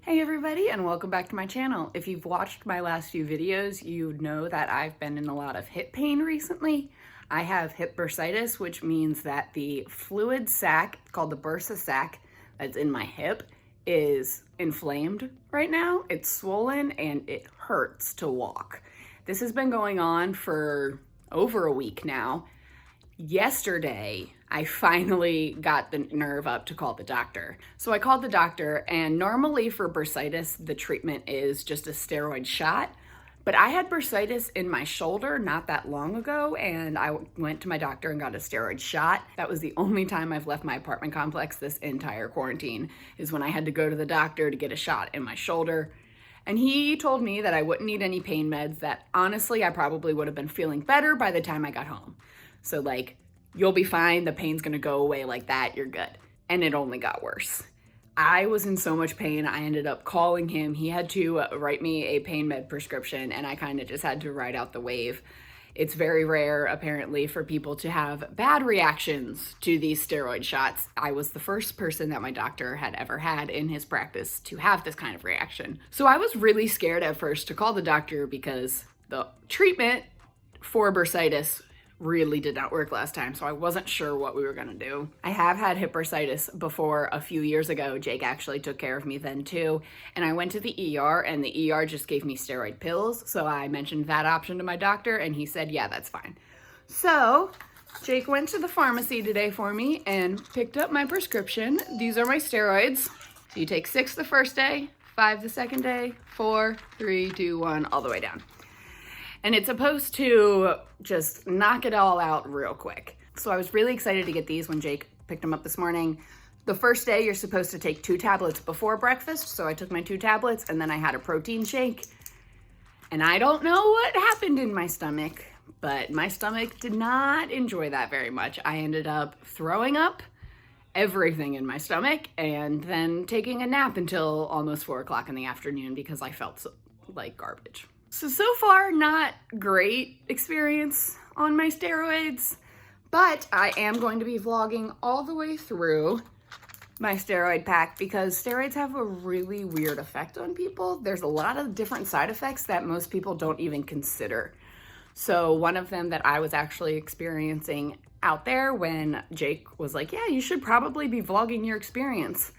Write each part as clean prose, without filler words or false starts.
Hey everybody, and welcome back to my channel. If you've watched my last few videos, you know that I've been in a lot of hip pain recently. I have hip bursitis, which means that the fluid sac, called the bursa sac, that's in my hip, is inflamed right now. It's swollen and it hurts to walk. This has been going on for over a week now. Yesterday, I finally got the nerve up to call the doctor. So I called the doctor, and normally for bursitis, the treatment is just a steroid shot. But I had bursitis in my shoulder not that long ago, and I went to my doctor and got a steroid shot. That was the only time I've left my apartment complex this entire quarantine, is when I had to go to the doctor to get a shot in my shoulder. And he told me that I wouldn't need any pain meds, that honestly, I probably would have been feeling better by the time I got home. So like, you'll be fine, the pain's gonna go away like that, you're good. And it only got worse. I was in so much pain, I ended up calling him. He had to write me a pain med prescription, and I kind of just had to ride out the wave. It's very rare, apparently, for people to have bad reactions to these steroid shots. I was the first person that my doctor had ever had in his practice to have this kind of reaction. So I was really scared at first to call the doctor because the treatment for bursitis really did not work last time, so I wasn't sure what we were gonna do. I have had hip bursitis before a few years ago. Jake actually took care of me then too, and I went to the ER, and the ER just gave me steroid pills, so I mentioned that option to my doctor, and he said, yeah, that's fine. So Jake went to the pharmacy today for me and picked up my prescription. These are my steroids. So you take 6 the first day, 5 the second day, 4, 3, 2, 1, all the way down. And it's supposed to just knock it all out real quick. So I was really excited to get these when Jake picked them up this morning. The first day, you're supposed to take 2 tablets before breakfast. So I took my 2 tablets, and then I had a protein shake. And I don't know what happened in my stomach, but my stomach did not enjoy that very much. I ended up throwing up everything in my stomach and then taking a nap until almost 4 o'clock in the afternoon because I felt like garbage. So far, not great experience on my steroids, but I am going to be vlogging all the way through my steroid pack because steroids have a really weird effect on people. There's a lot of different side effects that most people don't even consider. So one of them that I was actually experiencing out there when Jake was like, yeah, you should probably be vlogging your experience.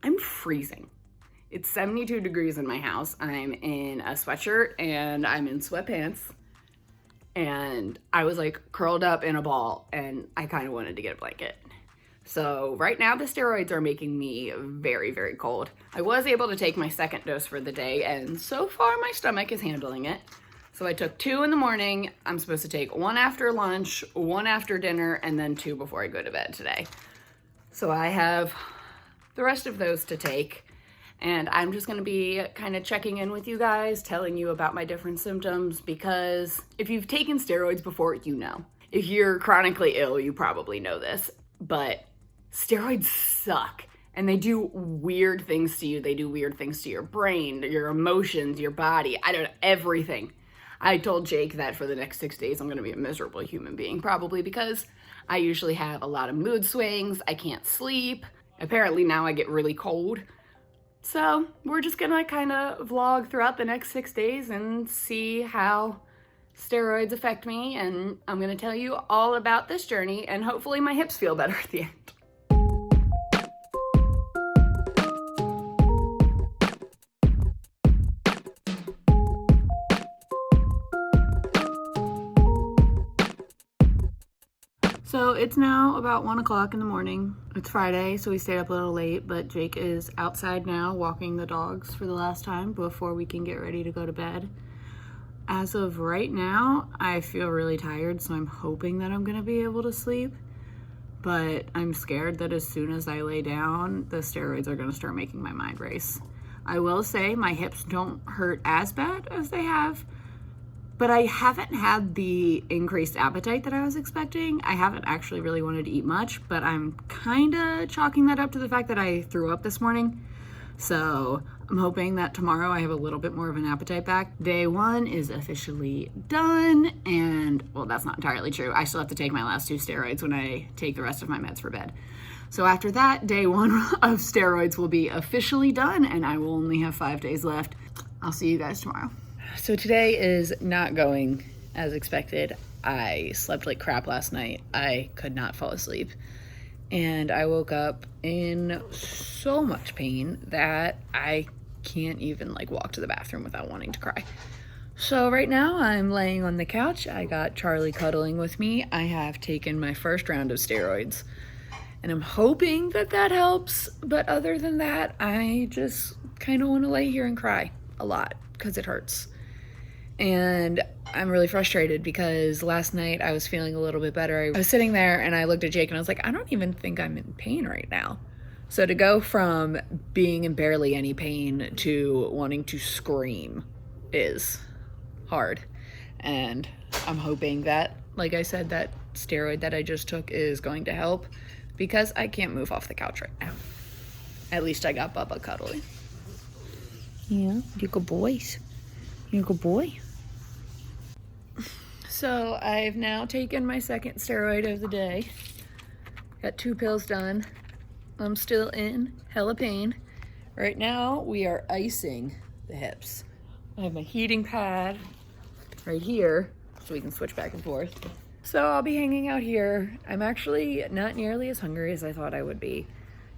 I'm freezing. It's 72 degrees in my house. I'm in a sweatshirt and I'm in sweatpants. And I was like curled up in a ball and I kind of wanted to get a blanket. So right now the steroids are making me very, very cold. I was able to take my second dose for the day and so far my stomach is handling it. So I took 2 in the morning. I'm supposed to take 1 after lunch, 1 after dinner, and then 2 before I go to bed today. So I have the rest of those to take. And I'm just gonna be kind of checking in with you guys, telling you about my different symptoms, because if you've taken steroids before, you know. If you're chronically ill, you probably know this, but steroids suck. And they do weird things to you. They do weird things to your brain, your emotions, your body, I don't know, everything. I told Jake that for the next 6 days, I'm gonna be a miserable human being, probably because I usually have a lot of mood swings, I can't sleep. Apparently now I get really cold. So we're just gonna kind of vlog throughout the next 6 days and see how steroids affect me. And I'm gonna tell you all about this journey and hopefully my hips feel better at the end. So it's now about 1 o'clock in the morning. It's Friday, so we stayed up a little late, but Jake is outside now walking the dogs for the last time before we can get ready to go to bed. As of right now, I feel really tired, so I'm hoping that I'm gonna be able to sleep, but I'm scared that as soon as I lay down, the steroids are gonna start making my mind race. I will say my hips don't hurt as bad as they have, but I haven't had the increased appetite that I was expecting. I haven't actually really wanted to eat much, but I'm kind of chalking that up to the fact that I threw up this morning. So I'm hoping that tomorrow I have a little bit more of an appetite back. Day 1 is officially done, and well, that's not entirely true. I still have to take my last 2 steroids when I take the rest of my meds for bed. So after that, day 1 of steroids will be officially done, and I will only have 5 days left. I'll see you guys tomorrow. So today is not going as expected. I slept like crap last night. I could not fall asleep. And I woke up in so much pain that I can't even like walk to the bathroom without wanting to cry. So right now I'm laying on the couch. I got Charlie cuddling with me. I have taken my first round of steroids and I'm hoping that that helps. But other than that, I just kind of want to lay here and cry a lot because it hurts. And I'm really frustrated because last night I was feeling a little bit better. I was sitting there and I looked at Jake and I was like, I don't even think I'm in pain right now. So to go from being in barely any pain to wanting to scream is hard. And I'm hoping that, like I said, that steroid that I just took is going to help because I can't move off the couch right now. At least I got Bubba cuddling. Yeah, you good boys. You good boy. So I've now taken my second steroid of the day. Got 2 pills done. I'm still in hella pain. Right now we are icing the hips. I have my heating pad right here so we can switch back and forth. So I'll be hanging out here. I'm actually not nearly as hungry as I thought I would be.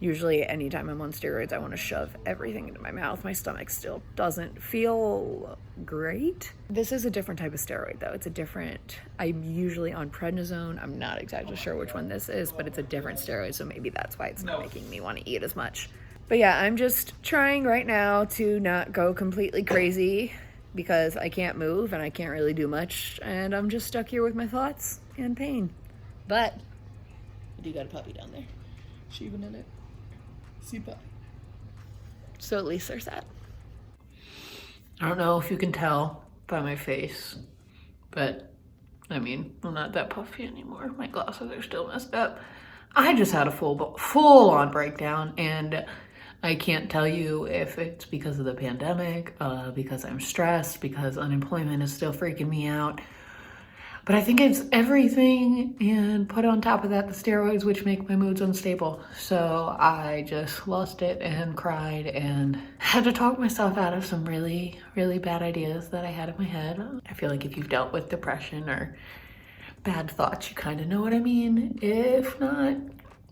Usually anytime I'm on steroids, I want to shove everything into my mouth. My stomach still doesn't feel great. This is a different type of steroid though. It's a different, I'm usually on prednisone. I'm not exactly sure which one this is, but it's a different steroid. So maybe that's why it's not making me want to eat as much. But yeah, I'm just trying right now to not go completely crazy because I can't move and I can't really do much. And I'm just stuck here with my thoughts and pain. But I do got a puppy down there. She even in it. See puppy. So at least there's that. I don't know if you can tell by my face, but I mean, I'm not that puffy anymore. My glasses are still messed up. I just had a full-on breakdown, and I can't tell you if it's because of the pandemic, because I'm stressed, because unemployment is still freaking me out. But I think it's everything, and put on top of that the steroids, which make my moods unstable. So I just lost it and cried and had to talk myself out of some really, really bad ideas that I had in my head. I feel like if you've dealt with depression or bad thoughts, you kind of know what I mean. If not,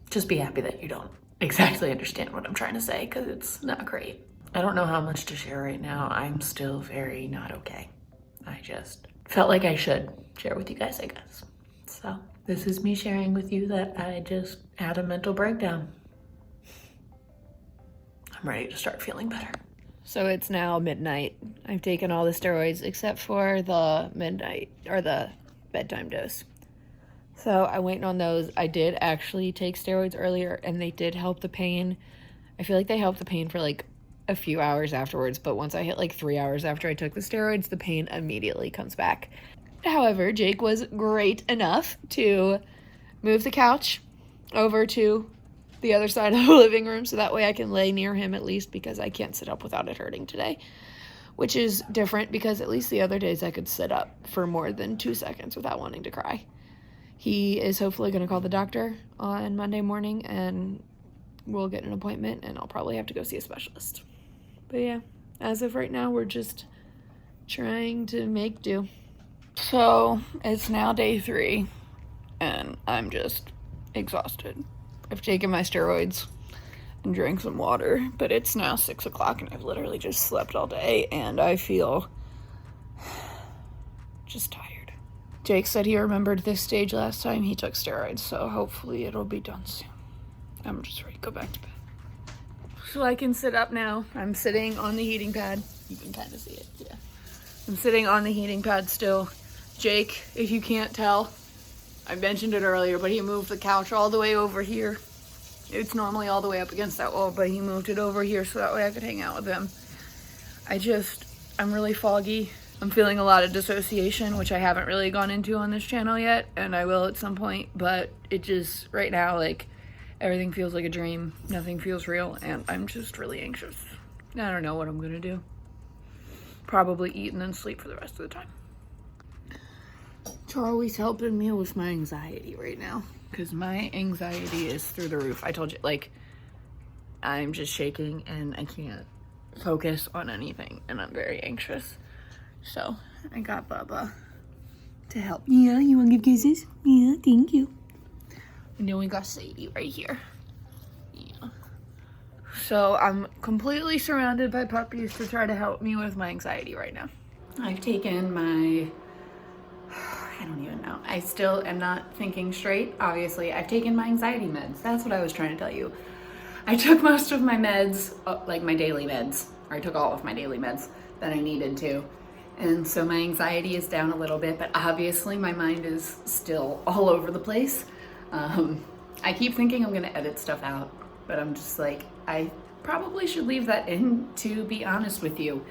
just be happy that you don't exactly understand what I'm trying to say, because it's not great. I don't know how much to share right now. I'm still very not okay. I just felt like I should share with you guys, I guess. So this is me sharing with you that I just had a mental breakdown. I'm ready to start feeling better. So it's now midnight. I've taken all the steroids except for the midnight or the bedtime dose. So I'm waiting on those. I did actually take steroids earlier and they did help the pain. I feel like they helped the pain for like a few hours afterwards, but once I hit like 3 hours after I took the steroids, the pain immediately comes back. However, Jake was great enough to move the couch over to the other side of the living room so that way I can lay near him at least, because I can't sit up without it hurting today, which is different because at least the other days I could sit up for more than 2 seconds without wanting to cry. He is hopefully going to call the doctor on Monday morning and we'll get an appointment and I'll probably have to go see a specialist. But yeah, as of right now, we're just trying to make do. So it's now day 3 and I'm just exhausted. I've taken my steroids and drank some water, but it's now 6 o'clock and I've literally just slept all day and I feel just tired. Jake said he remembered this stage last time he took steroids, so hopefully it'll be done soon. I'm just ready to go back to bed. So I can sit up now. I'm sitting on the heating pad. You can kind of see it, yeah. I'm sitting on the heating pad still. Jake, if you can't tell, I mentioned it earlier, but he moved the couch all the way over here. It's normally all the way up against that wall, but he moved it over here so that way I could hang out with him. I'm really foggy. I'm feeling a lot of dissociation, which I haven't really gone into on this channel yet, and I will at some point, but it just, right now, like, everything feels like a dream. Nothing feels real, and I'm just really anxious. I don't know what I'm gonna do. Probably eat and then sleep for the rest of the time. Charlie's helping me with my anxiety right now. because my anxiety is through the roof. I told you, like, I'm just shaking and I can't focus on anything, and I'm very anxious. So I got Bubba to help. Yeah, you want to give kisses? Yeah, thank you. And then we got Sadie right here. Yeah. So I'm completely surrounded by puppies to try to help me with my anxiety right now. I've taken my, I don't even know. I still am not thinking straight. Obviously, I've taken my anxiety meds. That's what I was trying to tell you. I took most of my meds, like my daily meds, or I took all of my daily meds that I needed to. And so my anxiety is down a little bit, but obviously my mind is still all over the place. I keep thinking I'm gonna edit stuff out, but I'm just like, I probably should leave that in, to be honest with you.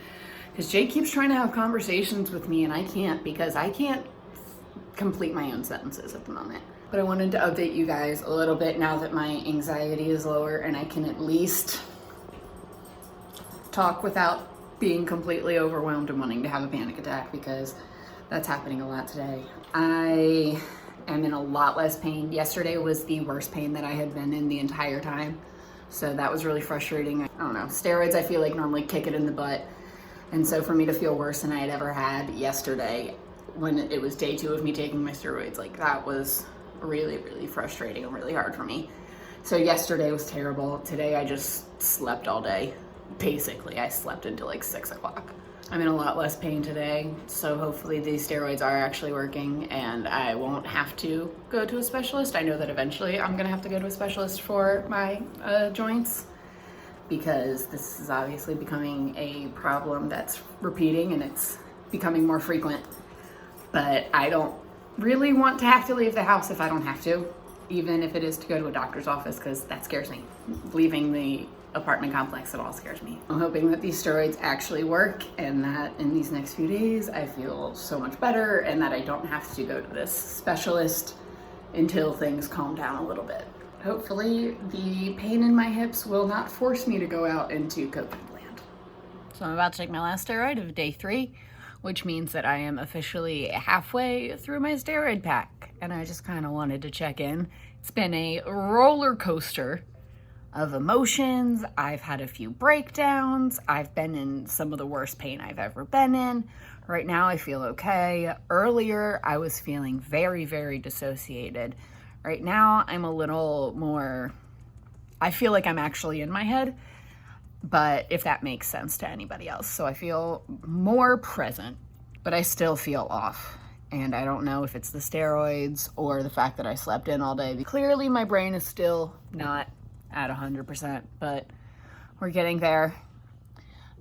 Because Jake keeps trying to have conversations with me and I can't, because I can't complete my own sentences at the moment. But I wanted to update you guys a little bit now that my anxiety is lower and I can at least talk without being completely overwhelmed and wanting to have a panic attack, because that's happening a lot today. I am in a lot less pain. Yesterday was the worst pain that I had been in the entire time. So that was really frustrating. I don't know, steroids I feel like normally kick it in the butt. And so for me to feel worse than I had ever had yesterday, when it was day 2 of me taking my steroids, like that was really, really frustrating and really hard for me. So yesterday was terrible. Today I just slept all day. Basically, I slept until like 6 o'clock. I'm in a lot less pain today, so hopefully these steroids are actually working and I won't have to go to a specialist. I know that eventually I'm gonna have to go to a specialist for my joints, because this is obviously becoming a problem that's repeating and it's becoming more frequent. But I don't really want to have to leave the house if I don't have to, even if it is to go to a doctor's office, because that scares me. Leaving the apartment complex, it all scares me. I'm hoping that these steroids actually work and that in these next few days I feel so much better and that I don't have to go to this specialist until things calm down a little bit. Hopefully the pain in my hips will not force me to go out into COVID land. So I'm about to take my last steroid of day 3, which means that I am officially halfway through my steroid pack. And I just kind of wanted to check in. It's been a roller coaster of emotions. I've had a few breakdowns. I've been in some of the worst pain I've ever been in. Right now I feel okay. Earlier I was feeling very, very dissociated. Right now I'm a little more, I feel like I'm actually in my head, but if that makes sense to anybody else. So I feel more present, but I still feel off. And I don't know if it's the steroids or the fact that I slept in all day. Clearly my brain is still not at 100%, but we're getting there.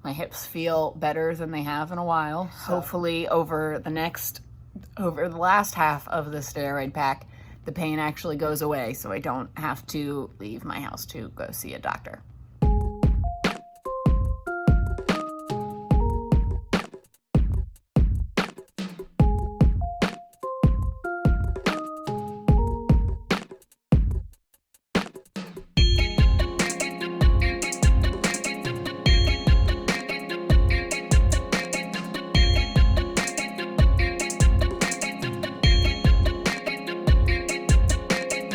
My hips feel better than they have in a while. Hopefully over the last half of the steroid pack, the pain actually goes away so I don't have to leave my house to go see a doctor.